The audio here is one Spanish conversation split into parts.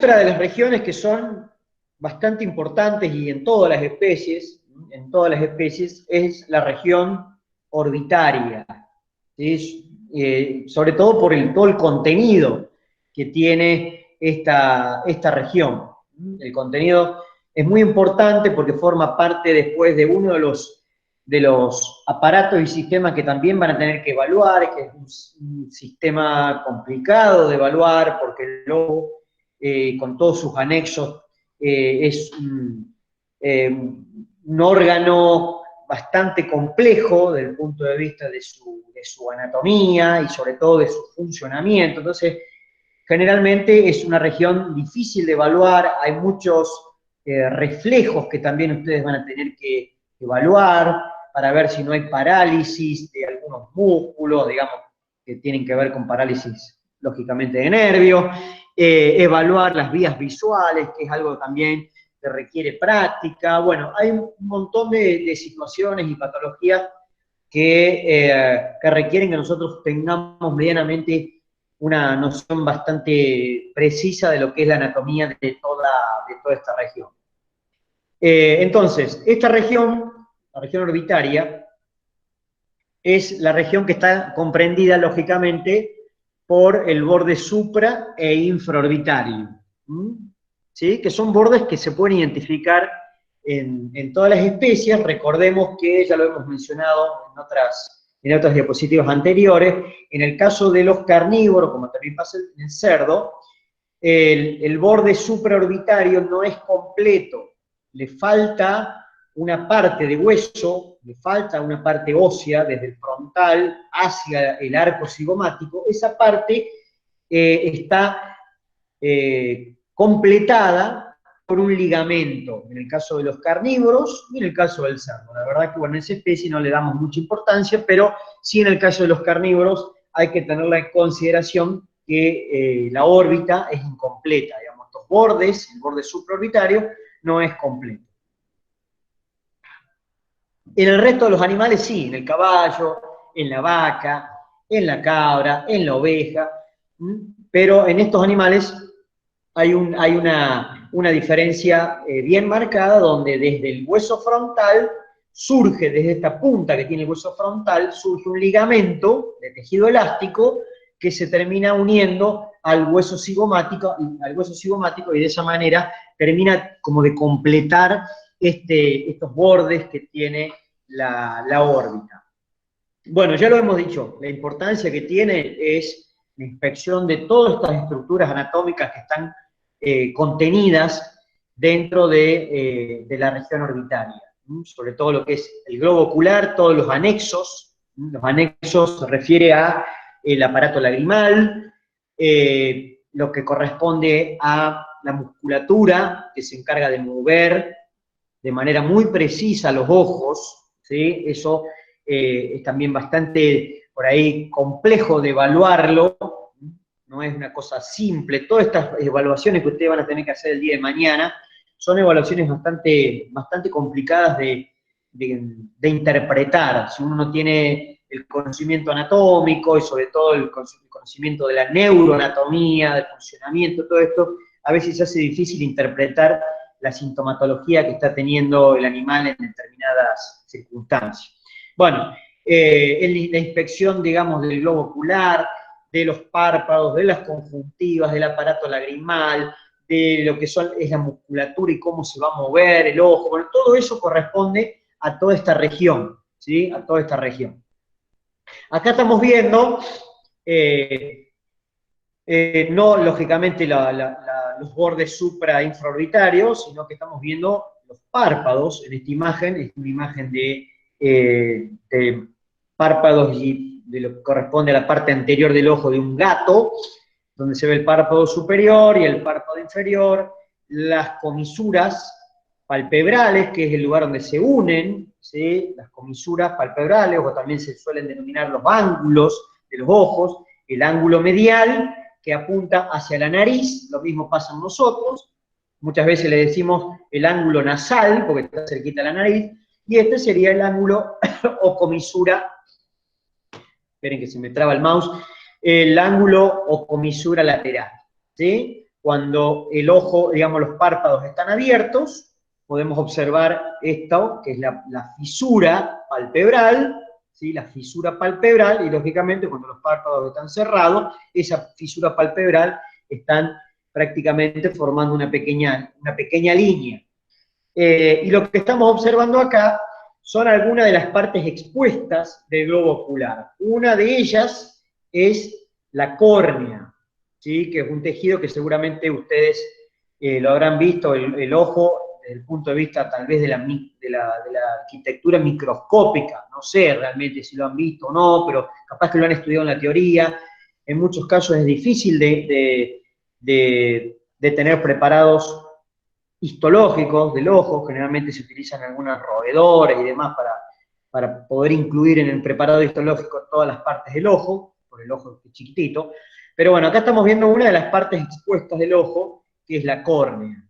Otra de las regiones que son bastante importantes y en todas las especies, es la región orbitaria, ¿sí? Sobre todo por todo el contenido que tiene esta región. El contenido es muy importante porque forma parte después de uno de los aparatos y sistemas que también van a tener que evaluar, que es un sistema complicado de evaluar porque el lobo, con todos sus anexos, es un órgano bastante complejo desde el punto de vista de su anatomía y sobre todo de su funcionamiento. Entonces, generalmente es una región difícil de evaluar, hay muchos reflejos que también ustedes van a tener que evaluar para ver si no hay parálisis de algunos músculos, digamos, que tienen que ver con parálisis, lógicamente, de nervios, evaluar las vías visuales, que es algo también que requiere práctica. Bueno, hay un montón de situaciones y patologías que requieren que nosotros tengamos medianamente una noción bastante precisa de lo que es la anatomía de toda esta región. Entonces, esta región, la región orbitaria, es la región que está comprendida, lógicamente, por el borde supra e infraorbitario, ¿sí? Que son bordes que se pueden identificar en todas las especies. Recordemos que ya lo hemos mencionado en otras diapositivas anteriores. En el caso de los carnívoros, como también pasa en el cerdo, el borde supraorbitario no es completo, le falta una parte de hueso, le falta una parte ósea desde el frontal hacia el arco cigomático. Esa parte está completada por un ligamento, en el caso de los carnívoros y en el caso del cerdo. La verdad que, bueno, en esa especie no le damos mucha importancia, pero sí en el caso de los carnívoros hay que tenerla en consideración que la órbita es incompleta, digamos, estos bordes, el borde supraorbitario no es completo. En el resto de los animales sí, en el caballo, en la vaca, en la cabra, en la oveja, pero en estos animales hay una diferencia bien marcada donde desde el hueso frontal surge, desde esta punta que tiene el hueso frontal, surge un ligamento de tejido elástico que se termina uniendo al hueso cigomático y de esa manera termina como de completar estos bordes que tiene la órbita. Bueno, ya lo hemos dicho, la importancia que tiene es la inspección de todas estas estructuras anatómicas que están contenidas dentro de la región orbitaria, sobre todo lo que es el globo ocular, todos los anexos. Los anexos se refiere a el aparato lagrimal, lo que corresponde a la musculatura que se encarga de mover de manera muy precisa los ojos, ¿sí? Eso es también bastante, por ahí, complejo de evaluarlo, no es una cosa simple. Todas estas evaluaciones que ustedes van a tener que hacer el día de mañana son evaluaciones bastante complicadas de interpretar. Si uno no tiene el conocimiento anatómico y sobre todo el conocimiento de la neuroanatomía, del funcionamiento, todo esto, a veces se hace difícil interpretar la sintomatología que está teniendo el animal en determinadas circunstancias. Bueno, la inspección, digamos, del globo ocular, de los párpados, de las conjuntivas, del aparato lagrimal, de lo que es la musculatura y cómo se va a mover el ojo, bueno, todo eso corresponde a toda esta región, ¿sí? A toda esta región. Acá estamos viendo, no lógicamente los bordes supra infraorbitarios, sino que estamos viendo los párpados en esta imagen. Es una imagen de párpados y de lo que corresponde a la parte anterior del ojo de un gato, donde se ve el párpado superior y el párpado inferior, las comisuras palpebrales, que es el lugar donde se unen, ¿sí? Las comisuras palpebrales, o también se suelen denominar los ángulos de los ojos, el ángulo medial, que apunta hacia la nariz, lo mismo pasa en nosotros, muchas veces le decimos el ángulo nasal, porque está cerquita de la nariz, y este sería el ángulo o comisura, esperen que se me traba el mouse, el ángulo o comisura lateral, ¿sí? cuando el ojo, digamos, los párpados están abiertos, podemos observar esto, que es la fisura palpebral, ¿sí? La fisura palpebral, y lógicamente cuando los párpados están cerrados, esa fisura palpebral están prácticamente formando una pequeña línea. Y lo que estamos observando acá son algunas de las partes expuestas del globo ocular. Una de ellas es la córnea, ¿sí? Que es un tejido que seguramente ustedes lo habrán visto, el ojo, desde el punto de vista tal vez de la arquitectura microscópica, no sé realmente si lo han visto o no, pero capaz que lo han estudiado en la teoría. En muchos casos es difícil de tener preparados histológicos del ojo, generalmente se utilizan algunos roedores y demás para poder incluir en el preparado histológico todas las partes del ojo, por el ojo chiquitito. Pero bueno, acá estamos viendo una de las partes expuestas del ojo, que es la córnea,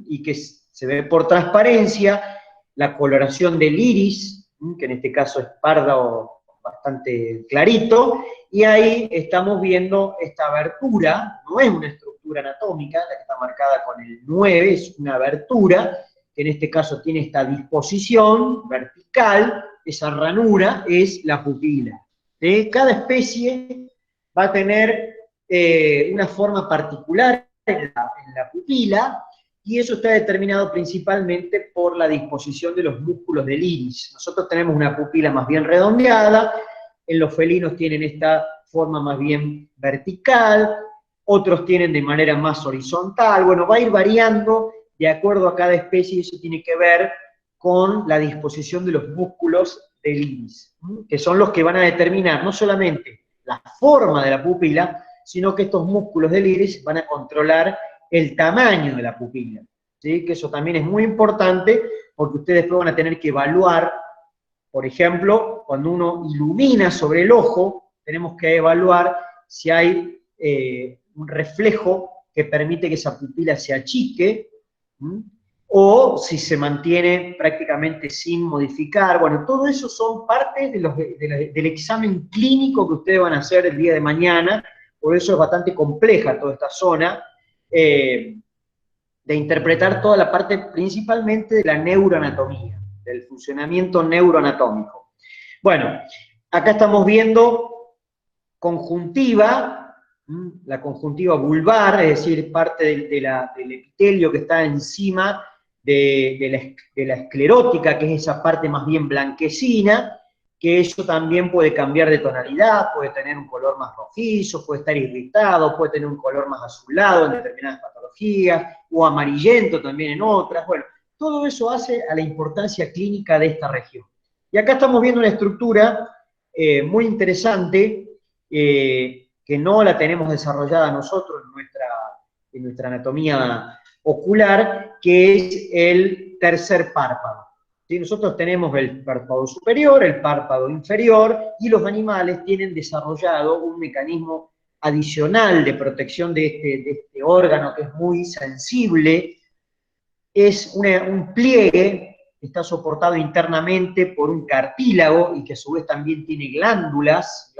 y que se ve por transparencia, la coloración del iris, que en este caso es pardo bastante clarito, y ahí estamos viendo esta abertura, no es una estructura anatómica, la que está marcada con el 9, es una abertura, que en este caso tiene esta disposición vertical, esa ranura es la pupila. Cada especie va a tener una forma particular en la pupila, y eso está determinado principalmente por la disposición de los músculos del iris. Nosotros tenemos una pupila más bien redondeada, en los felinos tienen esta forma más bien vertical, otros tienen de manera más horizontal, bueno, va a ir variando de acuerdo a cada especie, y eso tiene que ver con la disposición de los músculos del iris, que son los que van a determinar no solamente la forma de la pupila, sino que estos músculos del iris van a controlar el tamaño de la pupila, ¿sí? Que eso también es muy importante, porque ustedes después van a tener que evaluar, por ejemplo, cuando uno ilumina sobre el ojo, tenemos que evaluar si hay un reflejo que permite que esa pupila se achique, o si se mantiene prácticamente sin modificar. Bueno, todo eso son partes del examen clínico que ustedes van a hacer el día de mañana, por eso es bastante compleja toda esta zona, de interpretar toda la parte principalmente de la neuroanatomía, del funcionamiento neuroanatómico. Bueno, acá estamos viendo conjuntiva, la conjuntiva vulvar, es decir, parte del epitelio que está encima de la esclerótica, que es esa parte más bien blanquecina, que eso también puede cambiar de tonalidad, puede tener un color más rojizo, puede estar irritado, puede tener un color más azulado en determinadas patologías, o amarillento también en otras. Bueno, todo eso hace a la importancia clínica de esta región. Y acá estamos viendo una estructura muy interesante, que no la tenemos desarrollada nosotros en nuestra anatomía ocular, que es el tercer párpado. ¿Sí? Nosotros tenemos el párpado superior, el párpado inferior, y los animales tienen desarrollado un mecanismo adicional de protección de este órgano que es muy sensible. Es un pliegue que está soportado internamente por un cartílago y que a su vez también tiene glándulas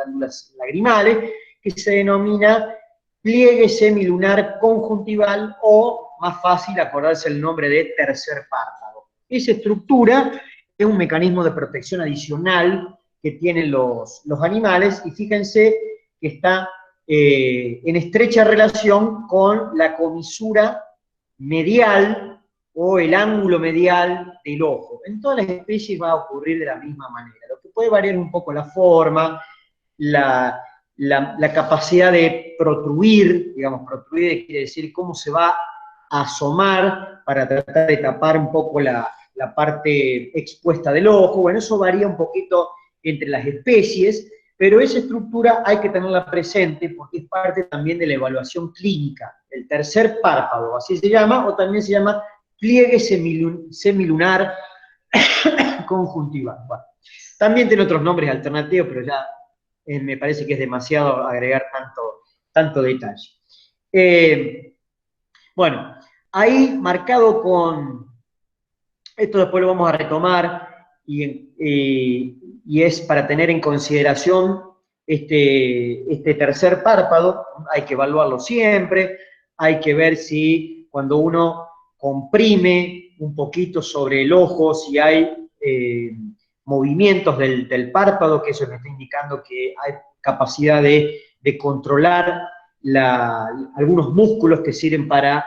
lagrimales, que se denomina pliegue semilunar conjuntival, o más fácil acordarse el nombre de tercer párpado. Esa estructura es un mecanismo de protección adicional que tienen los animales, y fíjense que está en estrecha relación con la comisura medial o el ángulo medial del ojo. En todas las especies va a ocurrir de la misma manera. Lo que puede variar un poco la forma, la capacidad de protruir, digamos, protruir quiere decir cómo se va a asomar para tratar de tapar un poco la parte expuesta del ojo. Bueno, eso varía un poquito entre las especies, pero esa estructura hay que tenerla presente porque es parte también de la evaluación clínica. El tercer párpado, así se llama, o también se llama pliegue semilunar conjuntival. Bueno, también tiene otros nombres alternativos, pero ya me parece que es demasiado agregar tanto detalle. Bueno, ahí marcado con, esto después lo vamos a retomar, y es para tener en consideración este tercer párpado, hay que evaluarlo siempre. hay que ver si cuando uno comprime un poquito sobre el ojo, si hay movimientos del párpado, que eso me está indicando que hay capacidad de controlar algunos músculos que sirven para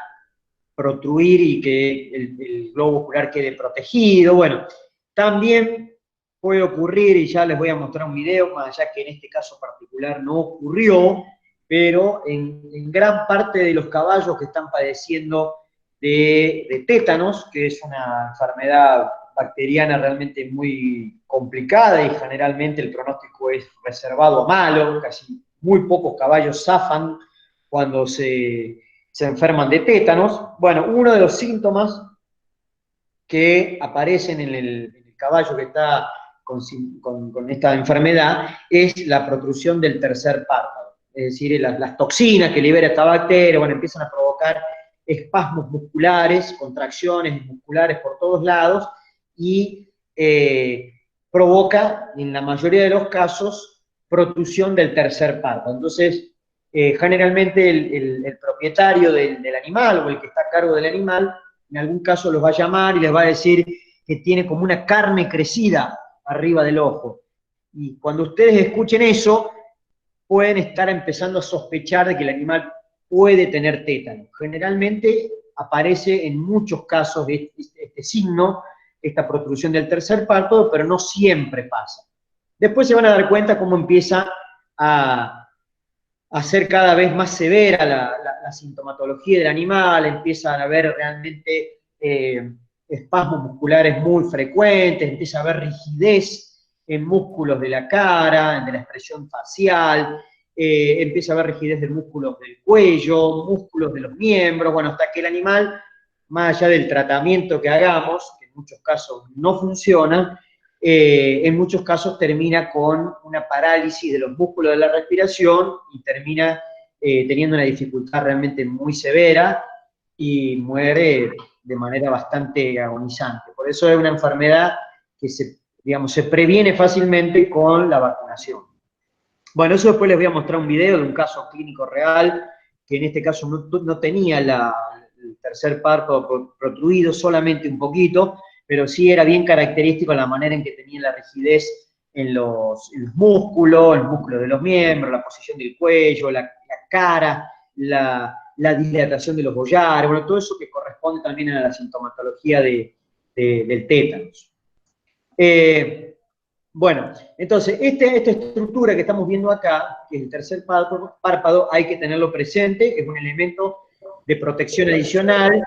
protruir y que el globo ocular quede protegido. Bueno, también puede ocurrir, y ya les voy a mostrar un video, más allá que en este caso particular no ocurrió, pero en gran parte de los caballos que están padeciendo de tétanos, que es una enfermedad bacteriana realmente muy complicada y generalmente el pronóstico es reservado a malo, casi muy pocos caballos zafan cuando se enferman de tétanos. Bueno, uno de los síntomas que aparecen en el caballo que está con esta enfermedad es la protrusión del tercer párpado. Es decir, las toxinas que libera esta bacteria, bueno, empiezan a provocar espasmos musculares, contracciones musculares por todos lados y provoca, en la mayoría de los casos, protrusión del tercer párpado. Entonces, generalmente el propietario del animal o el que está a cargo del animal, en algún caso los va a llamar y les va a decir que tiene como una carne crecida arriba del ojo. Y cuando ustedes escuchen eso, pueden estar empezando a sospechar de que el animal puede tener tétano. Generalmente aparece en muchos casos este signo, esta protrusión del tercer párpado, pero no siempre pasa. Después se van a dar cuenta cómo empieza a ser cada vez más severa la sintomatología del animal, empiezan a haber realmente espasmos musculares muy frecuentes, empieza a haber rigidez en músculos de la cara, de la expresión facial, empieza a haber rigidez de músculos del cuello, músculos de los miembros, bueno, hasta que el animal, más allá del tratamiento que hagamos, que en muchos casos no funciona, en muchos casos termina con una parálisis de los músculos de la respiración y termina teniendo una dificultad realmente muy severa y muere de manera bastante agonizante. Por eso es una enfermedad que se previene fácilmente con la vacunación. Bueno, eso después les voy a mostrar un video de un caso clínico real, que en este caso no tenía el tercer párpado protruido, solamente un poquito, pero sí era bien característico la manera en que tenía la rigidez en los músculos, el músculo de los miembros, la posición del cuello, la cara, la dilatación de los collares, bueno, todo eso que corresponde también a la sintomatología del tétanos. Bueno, entonces, esta estructura que estamos viendo acá, que es el tercer párpado, hay que tenerlo presente, es un elemento de protección adicional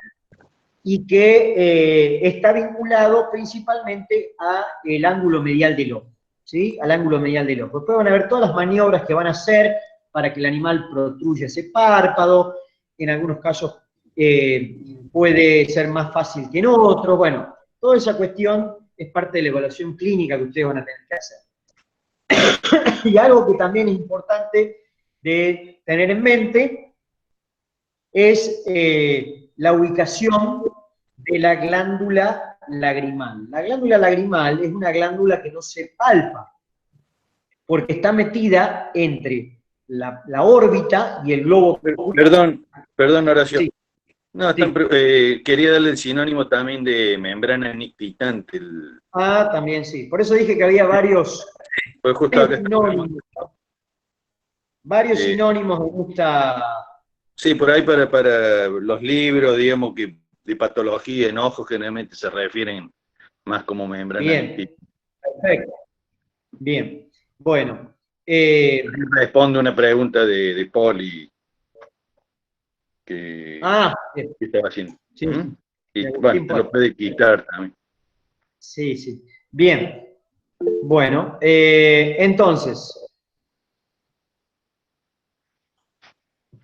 y que está vinculado principalmente al ángulo medial del ojo, ¿sí? Al ángulo medial del ojo. Después van a ver todas las maniobras que van a hacer para que el animal protruya ese párpado, en algunos casos puede ser más fácil que en otros, bueno, toda esa cuestión es parte de la evaluación clínica que ustedes van a tener que hacer. Y algo que también es importante de tener en mente es la ubicación de la glándula lagrimal. La glándula lagrimal es una glándula que no se palpa, porque está metida entre la órbita y el globo. Perdón, Horacio. Sí. No, Sí. quería darle el sinónimo también de membrana nictitante. También sí. Por eso dije que había varios, Pues justo acá varios sinónimos me gusta. Sí, por ahí para los libros, digamos, que de patología en ojos generalmente se refieren más como membrana nictitante. Perfecto. Bien. Bueno. Responde una pregunta de Poli que estaba haciendo. Sí. Y bueno, te lo puede quitar también. Sí, sí. Bien. Bueno, entonces,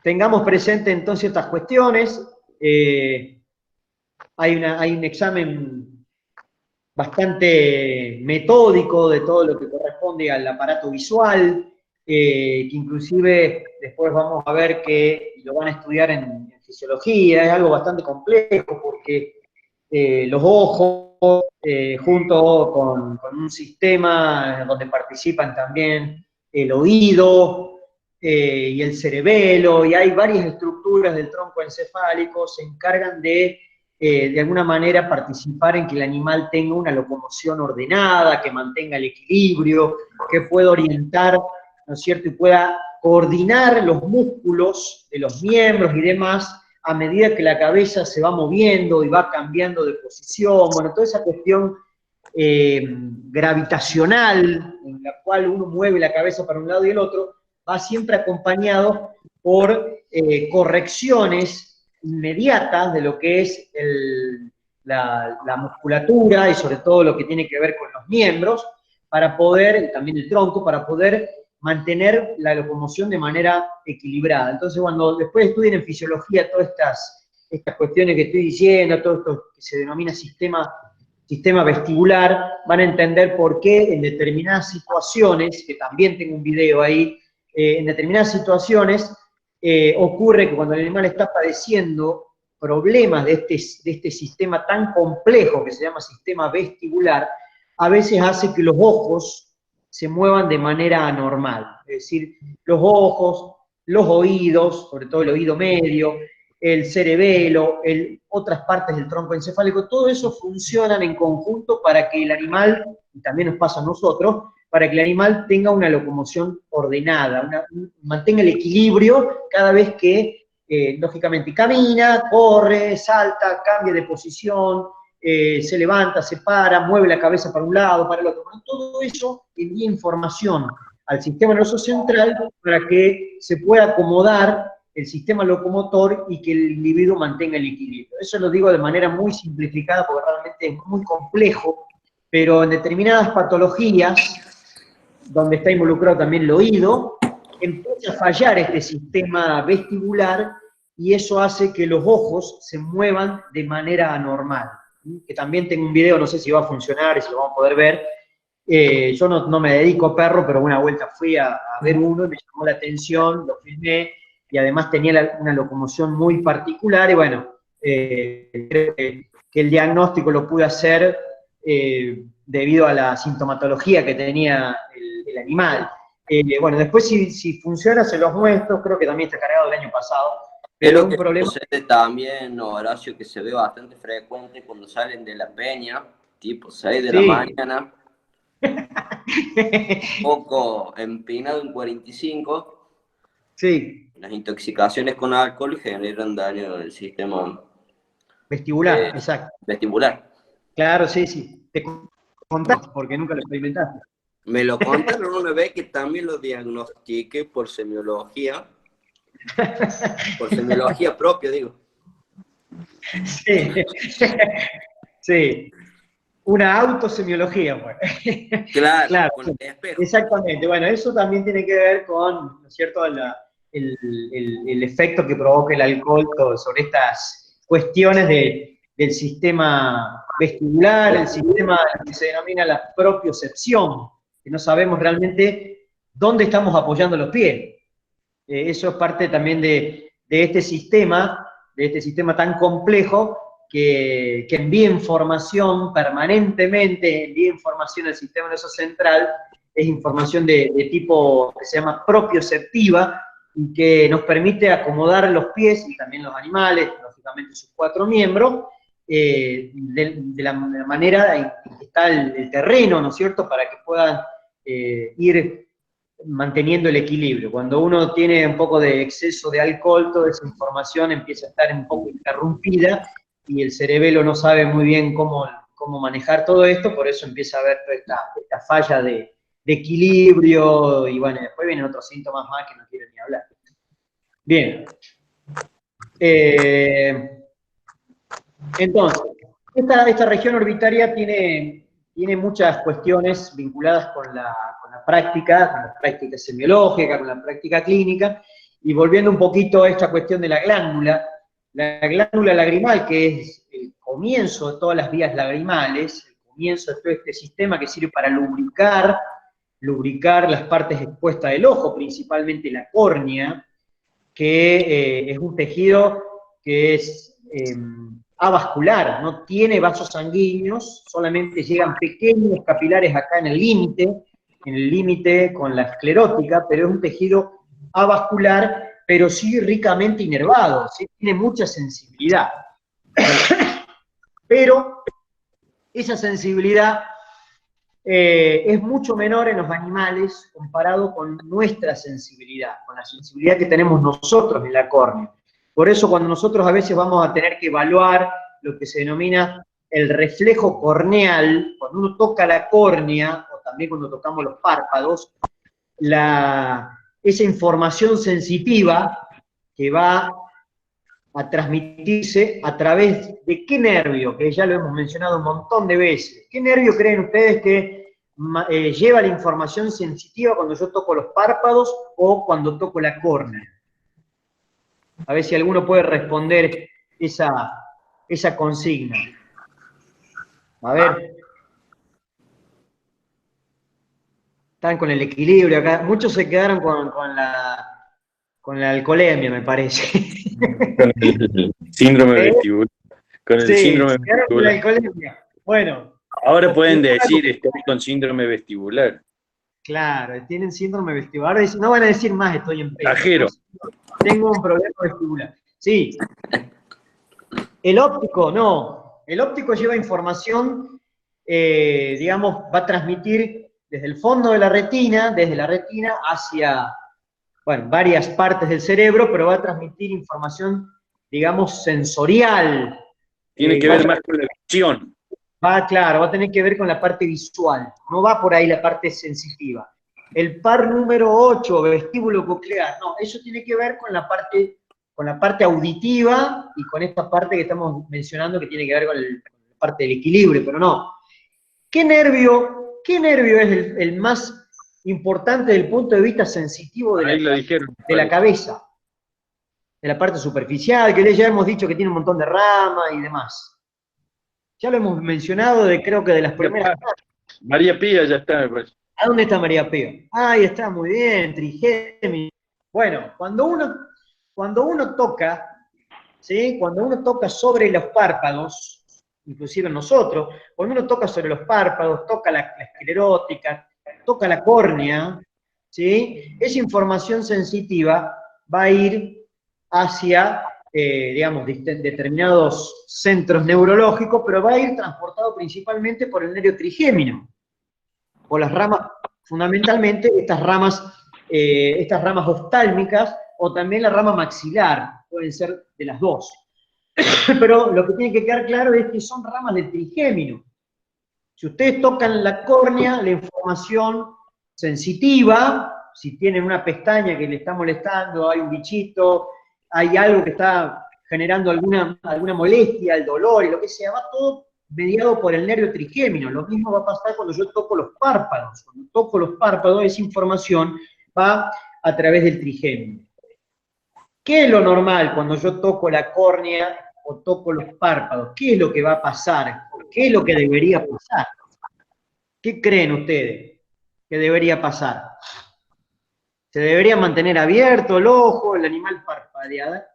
tengamos presente entonces estas cuestiones. Hay un examen bastante metódico de todo lo que corresponde al aparato visual, que inclusive después vamos a ver que lo van a estudiar en fisiología, es algo bastante complejo porque los ojos, junto con un sistema donde participan también el oído, y el cerebelo, y hay varias estructuras del tronco encefálico, se encargan de alguna manera participar en que el animal tenga una locomoción ordenada, que mantenga el equilibrio, que pueda orientar, ¿no es cierto?, y pueda coordinar los músculos de los miembros y demás a medida que la cabeza se va moviendo y va cambiando de posición, bueno, toda esa cuestión gravitacional en la cual uno mueve la cabeza para un lado y el otro, va siempre acompañado por correcciones inmediatas de lo que es la musculatura y sobre todo lo que tiene que ver con los miembros, para poder, también el tronco, para poder mantener la locomoción de manera equilibrada. Entonces, cuando después estudien en fisiología todas estas cuestiones que estoy diciendo, todo esto que se denomina sistema vestibular, van a entender por qué en determinadas situaciones, que también tengo un video ahí, en determinadas situaciones ocurre que cuando el animal está padeciendo problemas de este sistema tan complejo que se llama sistema vestibular, a veces hace que los ojos se muevan de manera anormal. Es decir, los ojos, los oídos, sobre todo el oído medio, el cerebelo, otras partes del tronco encefálico, todo eso funcionan en conjunto para que el animal, y también nos pasa a nosotros, para que el animal tenga una locomoción ordenada, mantenga el equilibrio cada vez que, lógicamente, camina, corre, salta, cambia de posición, se levanta, se para, mueve la cabeza para un lado, para el otro. Bueno, todo eso envía información al sistema nervioso central para que se pueda acomodar el sistema locomotor y que el individuo mantenga el equilibrio. Eso lo digo de manera muy simplificada porque realmente es muy complejo, pero en determinadas patologías, donde está involucrado también el oído, empieza a fallar este sistema vestibular y eso hace que los ojos se muevan de manera anormal. Que también tengo un video, no sé si va a funcionar y si lo vamos a poder ver. Yo no me dedico a perro, pero una vuelta fui a ver uno y me llamó la atención, lo filmé, y además tenía una locomoción muy particular, y bueno, creo que el diagnóstico lo pude hacer debido a la sintomatología que tenía el animal. Bueno, después si funciona se los muestro, creo que también está cargado del año pasado, pero es un problema... sucede también, Horacio, que se ve bastante frecuente cuando salen de la peña, tipo 6 de la mañana, un poco empinado en 45. Sí. Las intoxicaciones con alcohol generan daño en el sistema vestibular, exacto. Vestibular. Claro, sí. Te contaste porque nunca lo experimentaste. Me lo contaron una vez que también lo diagnostiqué por semiología. Por semiología propia, digo. Sí. Sí. Una autosemiología, pues. Claro, con el espejo. Exactamente. Bueno, eso también tiene que ver con, ¿no es cierto?, el efecto que provoca el alcohol sobre estas cuestiones del sistema vestibular, el sistema que se denomina la propiocepción, que no sabemos realmente dónde estamos apoyando los pies. Eso es parte también de este sistema tan complejo que envía información permanentemente, envía información al sistema nervioso central, es información de tipo que se llama propioceptiva, y que nos permite acomodar los pies y también los animales, lógicamente sus 4 miembros, de la manera en que está el terreno, ¿no es cierto?, para que puedan ir manteniendo el equilibrio. Cuando uno tiene un poco de exceso de alcohol, toda esa información empieza a estar un poco interrumpida y el cerebelo no sabe muy bien cómo manejar todo esto, por eso empieza a haber toda esta falla de equilibrio, y bueno, después vienen otros síntomas más que no quiero ni hablar. Bien. Entonces, esta región orbitaria tiene muchas cuestiones vinculadas con la práctica semiológica, con la práctica clínica, y volviendo un poquito a esta cuestión de la glándula lagrimal, que es el comienzo de todas las vías lagrimales, el comienzo de todo este sistema que sirve para lubricar las partes expuestas del ojo, principalmente la córnea, que es un tejido que es avascular, no tiene vasos sanguíneos, solamente llegan pequeños capilares acá en el límite con la esclerótica, pero es un tejido avascular, pero sí ricamente inervado, ¿sí? Tiene mucha sensibilidad. Pero esa sensibilidad es mucho menor en los animales comparado con nuestra sensibilidad, con la sensibilidad que tenemos nosotros en la córnea. Por eso cuando nosotros a veces vamos a tener que evaluar lo que se denomina el reflejo corneal, cuando uno toca la córnea, o también cuando tocamos los párpados, esa información sensitiva que va a transmitirse a través de qué nervio, que ya lo hemos mencionado un montón de veces. ¿Qué nervio creen ustedes que lleva la información sensitiva cuando yo toco los párpados o cuando toco la córnea? A ver si alguno puede responder esa consigna. A ver. Están con el equilibrio acá. Muchos se quedaron con la alcoholemia, me parece. Con el síndrome vestibular. Con el Sí, síndrome se quedaron con la vestibular. alcoholemia. Bueno. Ahora pueden decir, estoy con síndrome vestibular. Claro, tienen síndrome vestibular. Ahora no van a decir más, estoy en pedo. Tajero. Tengo un problema vestibular. Sí. El óptico, no. El óptico lleva información, digamos, va a transmitir desde el fondo de la retina, desde la retina hacia, bueno, varias partes del cerebro, pero va a transmitir información, digamos, sensorial. Tiene que ver más con la visión. Claro, va a tener que ver con la parte visual, no va por ahí la parte sensitiva. El par número 8, vestíbulo coclear, no, eso tiene que ver con la parte auditiva y con esta parte que estamos mencionando que tiene que ver con la parte del equilibrio, pero no. ¿Qué nervio es el más importante desde el punto de vista sensitivo de la cabeza? De la parte superficial, que ya hemos dicho que tiene un montón de ramas y demás. Ya lo hemos mencionado, creo que de las primeras. María Pía ya está, me parece. ¿A dónde está María Pía? Ahí está, muy bien, trigémino. Bueno, cuando uno toca, ¿sí? Cuando uno toca sobre los párpados, inclusive nosotros, cuando uno toca sobre los párpados, toca la esclerótica, toca la córnea, ¿sí? Esa información sensitiva va a ir hacia, digamos, determinados centros neurológicos, pero va a ir transportado principalmente por el nervio trigémino, por las ramas, fundamentalmente estas ramas oftálmicas, o también la rama maxilar, pueden ser de las dos. Pero lo que tiene que quedar claro es que son ramas del trigémino. Si ustedes tocan la córnea, la información sensitiva, si tienen una pestaña que le está molestando, hay un bichito, hay algo que está generando alguna molestia, el dolor y lo que sea, va todo mediado por el nervio trigémino. Lo mismo va a pasar cuando yo toco los párpados. Cuando toco los párpados, esa información va a través del trigémino. ¿Qué es lo normal cuando yo toco la córnea o toco los párpados? ¿Qué es lo que va a pasar? ¿Qué es lo que debería pasar? ¿Qué creen ustedes que debería pasar? ¿Se debería mantener abierto el ojo, el animal parpadea,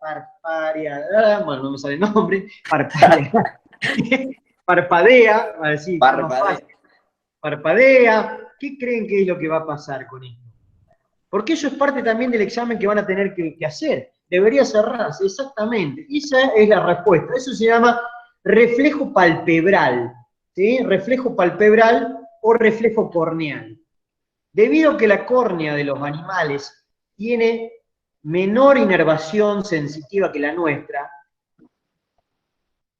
bueno, no me sale el nombre, parpadea, a decir, parpadea? ¿Qué creen que es lo que va a pasar con esto? Porque eso es parte también del examen que van a tener que hacer. Debería cerrarse, exactamente. Esa es la respuesta. Eso se llama reflejo palpebral, ¿sí? Reflejo palpebral o reflejo corneal. Debido a que la córnea de los animales tiene menor inervación sensitiva que la nuestra,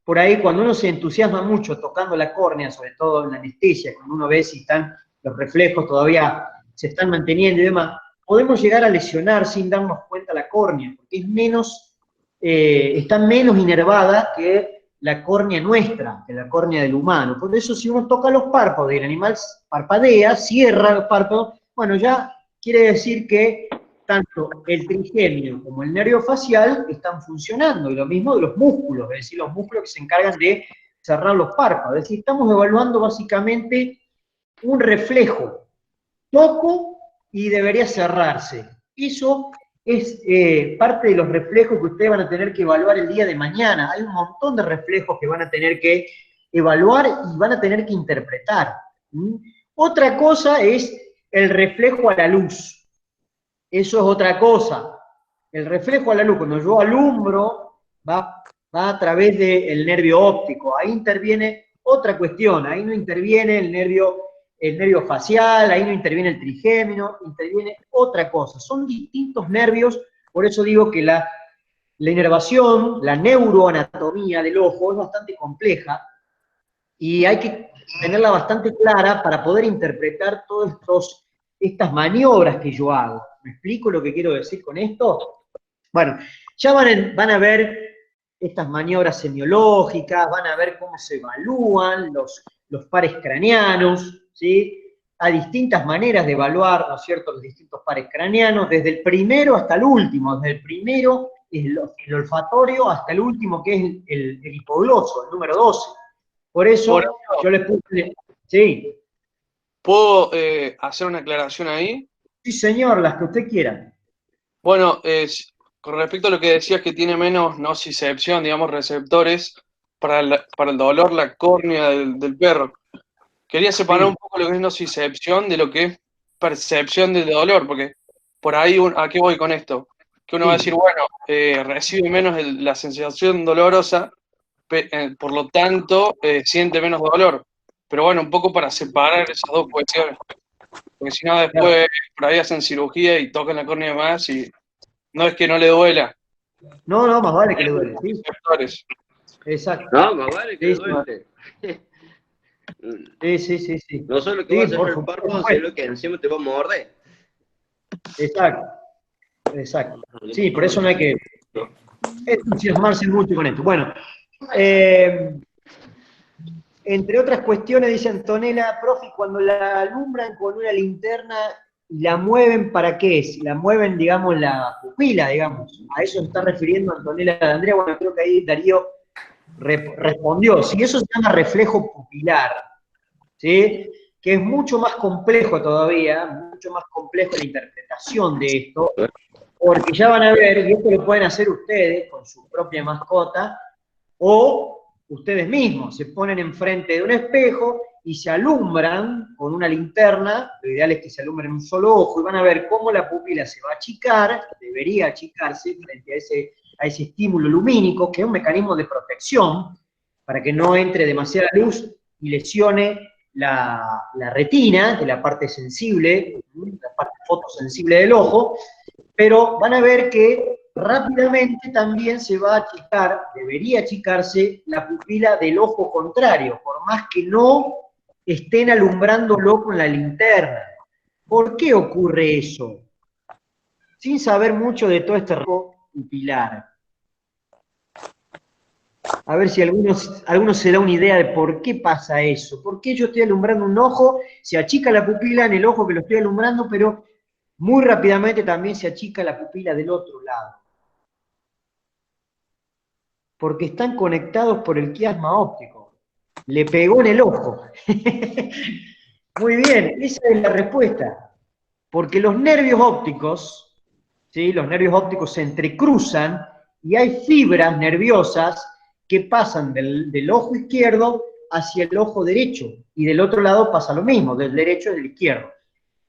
por ahí cuando uno se entusiasma mucho tocando la córnea, sobre todo en la anestesia, cuando uno ve si están los reflejos todavía se están manteniendo y demás, podemos llegar a lesionar sin darnos cuenta la córnea, porque está menos inervada que la córnea nuestra, que la córnea del humano. Por eso si uno toca los párpados y el animal parpadea, cierra los párpados, bueno, ya quiere decir que tanto el trigémino como el nervio facial están funcionando, y lo mismo de los músculos, es decir, los músculos que se encargan de cerrar los párpados. Es decir, estamos evaluando básicamente un reflejo. Toco y debería cerrarse. Eso es parte de los reflejos que ustedes van a tener que evaluar el día de mañana. Hay un montón de reflejos que van a tener que evaluar y van a tener que interpretar. Otra cosa es el reflejo a la luz. Eso es otra cosa. El reflejo a la luz, cuando yo alumbro, va a través del nervio óptico. Ahí interviene otra cuestión, ahí no interviene el nervio facial, ahí no interviene el trigémino, interviene otra cosa. Son distintos nervios, por eso digo que la inervación, la neuroanatomía del ojo es bastante compleja y hay que tenerla bastante clara para poder interpretar todas estas maniobras que yo hago. ¿Me explico lo que quiero decir con esto? Bueno, ya van a ver estas maniobras semiológicas, van a ver cómo se evalúan los pares craneanos, ¿sí? Hay distintas maneras de evaluar, ¿no es cierto?, los distintos pares craneanos, desde el primero hasta el último, desde el primero, el olfatorio, hasta el último, que es el hipogloso, el número 12. Por eso yo les puse... Sí. ¿Puedo hacer una aclaración ahí? Sí, señor, las que usted quiera. Bueno, con respecto a lo que decías que tiene menos nocicepción, digamos, receptores para el dolor, la córnea del perro. Quería separar un poco lo que es nocicepción de lo que es percepción del dolor, porque por ahí, ¿a qué voy con esto? Que uno va a decir, bueno, recibe menos la sensación dolorosa, por lo tanto, siente menos dolor. Pero bueno, un poco para separar esas dos cuestiones. Porque si no, después por ahí hacen cirugía y tocan la córnea más y no es que no le duela. No, más vale que le duele. ¿Sí? Exacto. No, más vale que le duele. Sí. No solo que vas a hacer el párpado, sino que encima te va a morder. Exacto. Sí, por eso no hay que entusiasmarse mucho con esto. Bueno, entre otras cuestiones, dice Antonella, profe, cuando la alumbran con una linterna y la mueven, ¿para qué es? La mueven, digamos, la pupila, digamos. A eso se está refiriendo Antonella de Andrea. Bueno, creo que ahí Darío respondió. Si eso se llama reflejo pupilar, ¿sí? Que es mucho más complejo todavía, mucho más complejo la interpretación de esto, porque ya van a ver, y esto lo pueden hacer ustedes con su propia mascota, o ustedes mismos se ponen enfrente de un espejo y se alumbran con una linterna, lo ideal es que se alumbren un solo ojo, y van a ver cómo la pupila se va a achicar, debería achicarse frente a ese estímulo lumínico, que es un mecanismo de protección, para que no entre demasiada luz y lesione la retina, de la parte sensible, la parte fotosensible del ojo, pero van a ver que rápidamente también se va a achicar, debería achicarse la pupila del ojo contrario, por más que no estén alumbrándolo con la linterna. ¿Por qué ocurre eso? Sin saber mucho de todo este rasgo pupilar. A ver si alguno se da una idea de por qué pasa eso. ¿Por qué yo estoy alumbrando un ojo, se achica la pupila en el ojo que lo estoy alumbrando, pero muy rápidamente también se achica la pupila del otro lado? Porque están conectados por el quiasma óptico. Le pegó en el ojo. Muy bien, esa es la respuesta. Porque los nervios ópticos, ¿sí? Los nervios ópticos se entrecruzan y hay fibras nerviosas que pasan del ojo izquierdo hacia el ojo derecho, y del otro lado pasa lo mismo, del derecho y del izquierdo.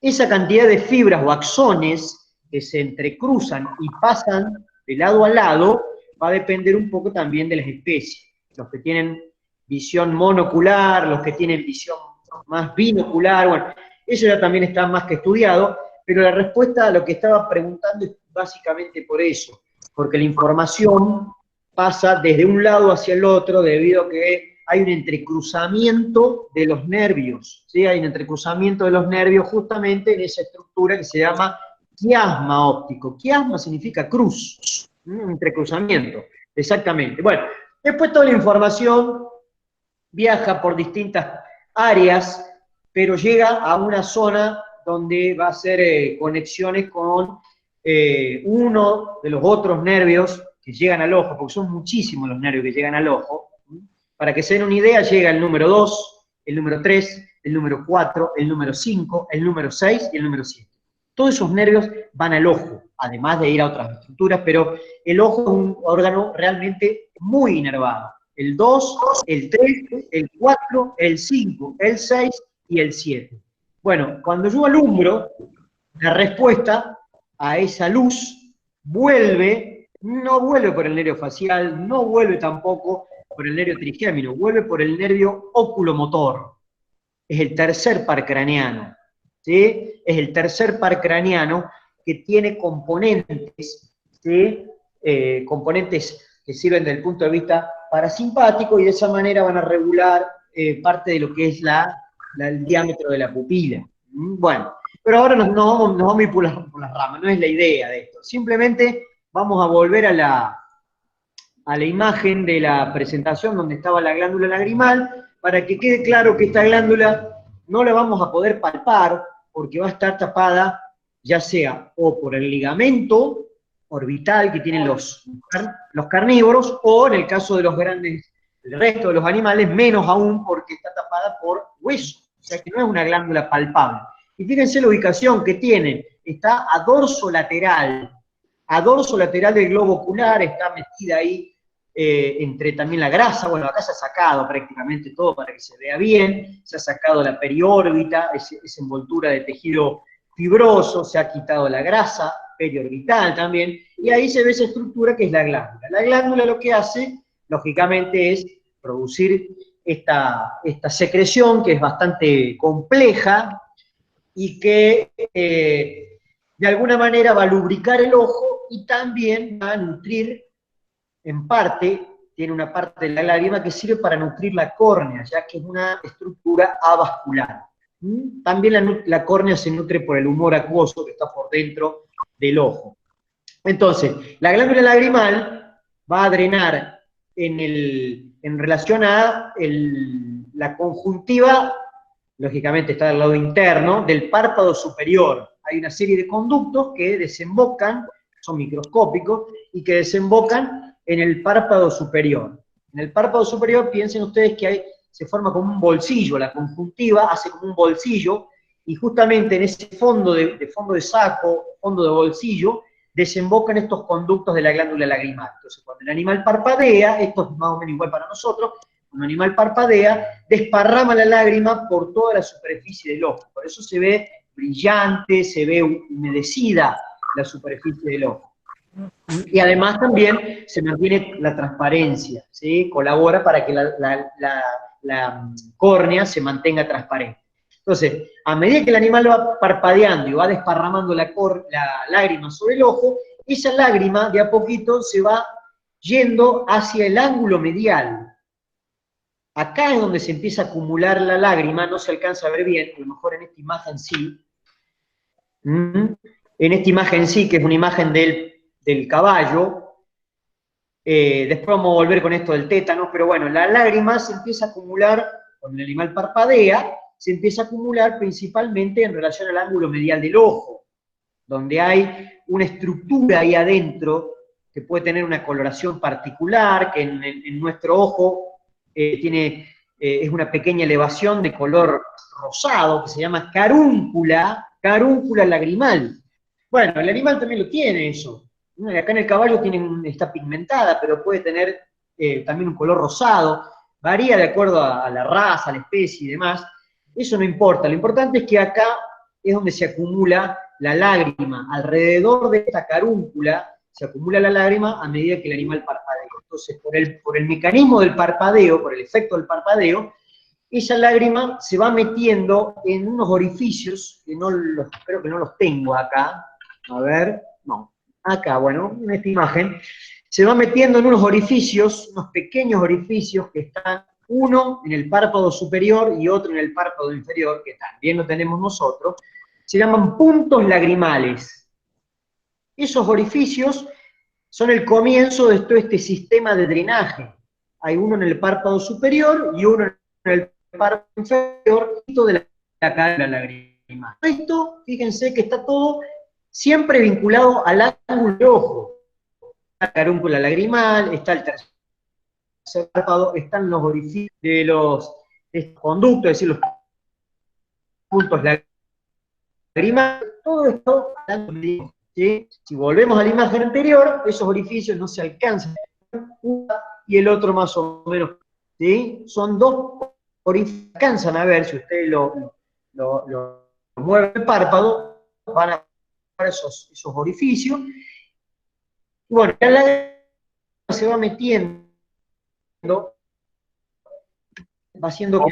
Esa cantidad de fibras o axones que se entrecruzan y pasan de lado a lado va a depender un poco también de las especies. Los que tienen visión monocular, los que tienen visión más binocular, bueno, eso ya también está más que estudiado, pero la respuesta a lo que estaba preguntando es básicamente por eso, porque la información pasa desde un lado hacia el otro debido a que hay un entrecruzamiento de los nervios, ¿sí? Hay un entrecruzamiento de los nervios justamente en esa estructura que se llama quiasma óptico. Quiasma significa cruz, un entrecruzamiento, exactamente. Bueno, después toda la información viaja por distintas áreas, pero llega a una zona donde va a hacer conexiones con uno de los otros nervios que llegan al ojo, porque son muchísimos los nervios que llegan al ojo. Para que se den una idea, llega el número 2, el número 3, el número 4, el número 5, el número 6 y el número 7. Todos esos nervios van al ojo, además de ir a otras estructuras, pero el ojo es un órgano realmente muy inervado. El 2, el 3, el 4, el 5, el 6 y el 7. Bueno, cuando yo alumbro, la respuesta a esa luz, vuelve, no vuelve por el nervio facial, no vuelve tampoco por el nervio trigémino, vuelve por el nervio oculomotor. Es el tercer par craneano, ¿sí? Es el tercer par craneano que tiene componentes, ¿sí? Componentes que sirven desde el punto de vista parasimpático y de esa manera van a regular parte de lo que es el diámetro de la pupila. Bueno, pero ahora nos vamos a ir por las ramas, no es la idea de esto. Simplemente vamos a volver a la imagen de la presentación donde estaba la glándula lagrimal, para que quede claro que esta glándula no la vamos a poder palpar porque va a estar tapada ya sea o por el ligamento orbital que tienen los carnívoros, o en el caso de los grandes, el resto de los animales, menos aún porque está tapada por hueso, o sea que no es una glándula palpable. Y fíjense la ubicación que tiene, está a dorso lateral del globo ocular, está metida ahí entre también la grasa. Bueno, acá se ha sacado prácticamente todo para que se vea bien, se ha sacado la periórbita, esa envoltura de tejido fibroso, se ha quitado la grasa periorbital también, y ahí se ve esa estructura que es la glándula. La glándula lo que hace, lógicamente, es producir esta secreción que es bastante compleja y que de alguna manera va a lubricar el ojo y también va a nutrir, en parte, tiene una parte de la lágrima que sirve para nutrir la córnea, ya que es una estructura avascular. También la córnea se nutre por el humor acuoso que está por dentro del ojo. Entonces, la glándula lagrimal va a drenar en relación a la conjuntiva, lógicamente está del lado interno, del párpado superior. Hay una serie de conductos que desembocan, son microscópicos, y que desembocan en el párpado superior. En el párpado superior, piensen ustedes que se forma como un bolsillo, la conjuntiva hace como un bolsillo, y justamente en ese fondo de saco, fondo de bolsillo, desembocan estos conductos de la glándula lagrimal. Entonces, cuando el animal parpadea, esto es más o menos igual para nosotros, cuando el animal parpadea, desparrama la lágrima por toda la superficie del ojo. Por eso se ve brillante, se ve humedecida la superficie del ojo. Y además también se mantiene la transparencia, ¿sí? Colabora para que la córnea se mantenga transparente. Entonces, a medida que el animal va parpadeando y va desparramando la lágrima sobre el ojo, esa lágrima de a poquito se va yendo hacia el ángulo medial. Acá es donde se empieza a acumular la lágrima, no se alcanza a ver bien, a lo mejor en esta imagen sí. En esta imagen sí, que es una imagen del caballo. Después vamos a volver con esto del tétano, pero bueno, la lágrima se empieza a acumular, cuando el animal parpadea, se empieza a acumular principalmente en relación al ángulo medial del ojo, donde hay una estructura ahí adentro que puede tener una coloración particular, que en nuestro ojo es una pequeña elevación de color rosado, que se llama carúncula lagrimal. Bueno, el animal también lo tiene eso. Acá en el caballo está pigmentada, pero puede tener también un color rosado, varía de acuerdo a la raza, a la especie y demás. Eso no importa, lo importante es que acá es donde se acumula la lágrima, alrededor de esta carúncula se acumula la lágrima a medida que el animal parpadea. Entonces, por el mecanismo del parpadeo, por el efecto del parpadeo, esa lágrima se va metiendo en unos orificios, que creo que no los tengo acá, a ver, no, acá, bueno, en esta imagen, se va metiendo en unos orificios, unos pequeños orificios que están, uno en el párpado superior y otro en el párpado inferior, que también lo tenemos nosotros, se llaman puntos lagrimales. Esos orificios son el comienzo de todo este sistema de drenaje. Hay uno en el párpado superior y uno en el párpado inferior, de la cadera lagrimal. Esto, fíjense que está todo siempre vinculado al ángulo de ojo. La carúncula lagrimal, está el tercer párpado, están los orificios de los conductos, es decir, los puntos lagrimales, todo esto al ángulo de ojo. ¿Sí? Si volvemos a la imagen anterior, esos orificios no se alcanzan, uno y el otro más o menos, ¿sí? Son dos orificios que alcanzan a ver, si ustedes lo mueven el párpado, van a esos orificios. Y bueno, ya la se va metiendo, va haciendo